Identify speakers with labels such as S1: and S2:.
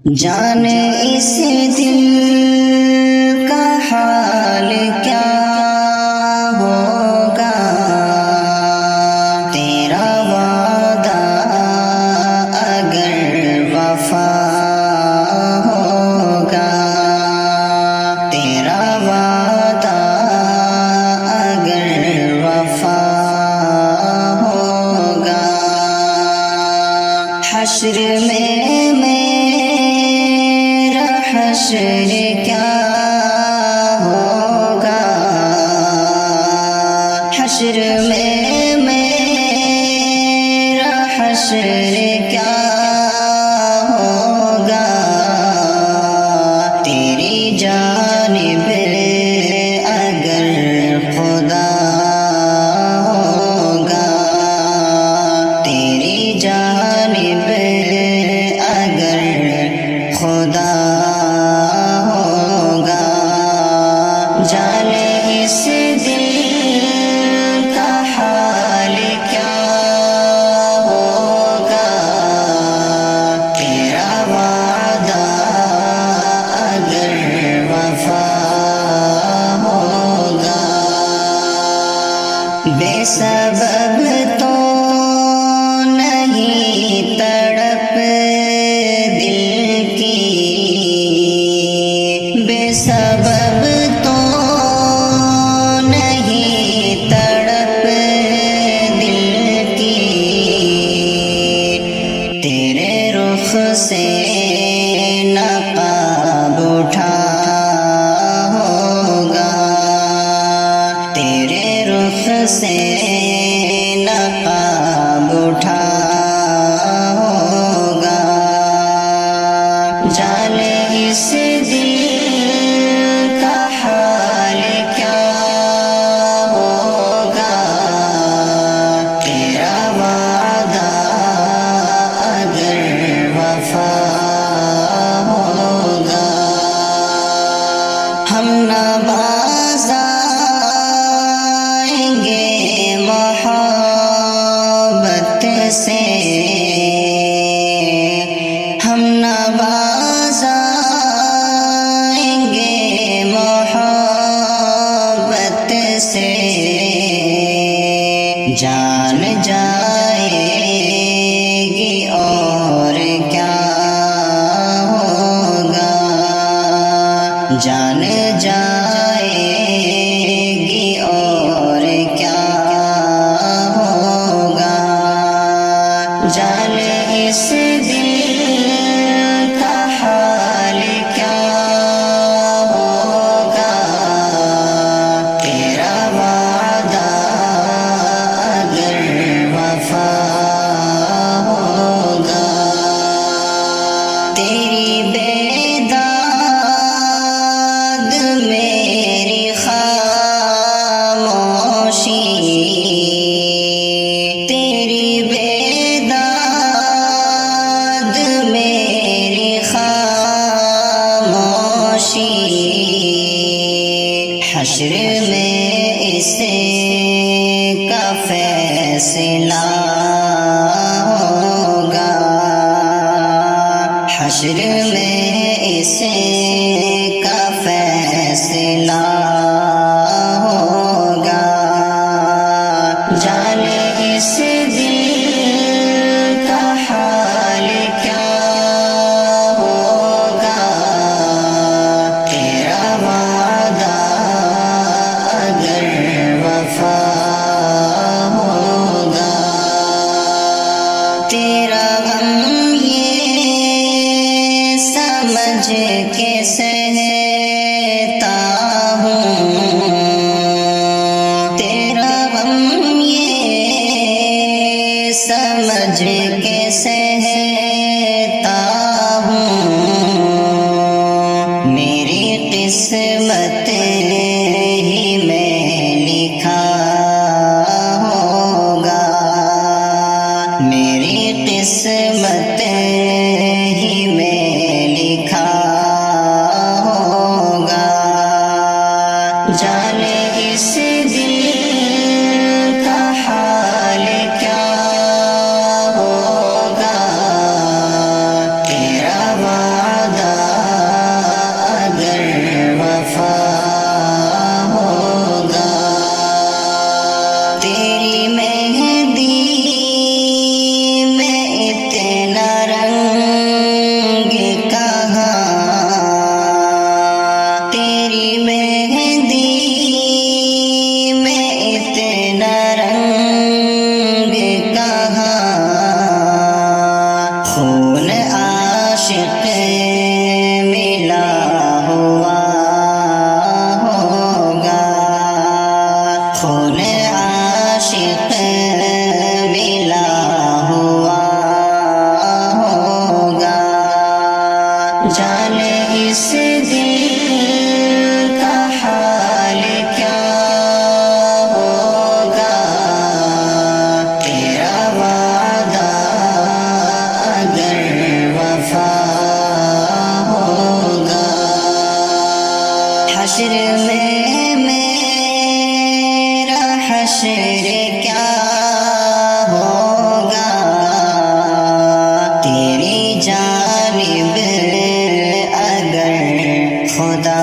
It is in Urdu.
S1: جانے اس دل کا حال کیا ہوگا، تیرا وعدہ اگر وفا ہوگا، تیرا وعدہ اگر وفا ہوگا، حشر میں حشر کیا ہوگا، حشر میں میرا حشر کیا ہوگا، تیری جانب اگر خدا ہوگا، تیری جانب اگر خدا جانے اس دل کا حال کیا ہوگا، تیرا وعدہ اگر وفا ہوگا، بے سبب تو نہیں تڑپ دل کی، بے سبب سے نقاب اٹھا ہوگا، تیرے رخ سے نقاب اٹھا ہوگا، جانے اس دل کا حال کیا ہوگا، تیرا وعدہ اگر وفا ہوگا، ہم نہ باز آئیں گے محبت سے، ہم نہ باز آئیں گے محبت سے، جان جائے گی اور کیا ہوگا، جان جائے گی اور کیا ہوگا، جانے اس دل کا حال کیا ہوگا، تیرا وعدہ اگر وفا ہوگا، تیری بیداد میری خاموشی، تیری بیداد میری خاموشی، حشر میں اس کا فیصلہ ہوگا، حشر میں اس کا فیصلہ ہوگا، جانے اس دل کا حال کیا ہوگا، تیرا وعدہ اگر وفا ہوگا، تیرا غم یہ سمجھ کے سہتا ہوں، تیرا غم یہ سمجھ کے سہتا ہوں، میری قسمت ہی میں لکھا ہوگا، میری قسمت ہی میں لکھا ہوگا، ملا ہوا ہوگا، خون عاشق ملا ہوا ہوگا، جانے اس دل کا حال کیا ہوگا، تیرا وعدہ اگر وفا ہوگا، حشر میں میرا حشر کیا ہوگا، تیری جانب اگر خدا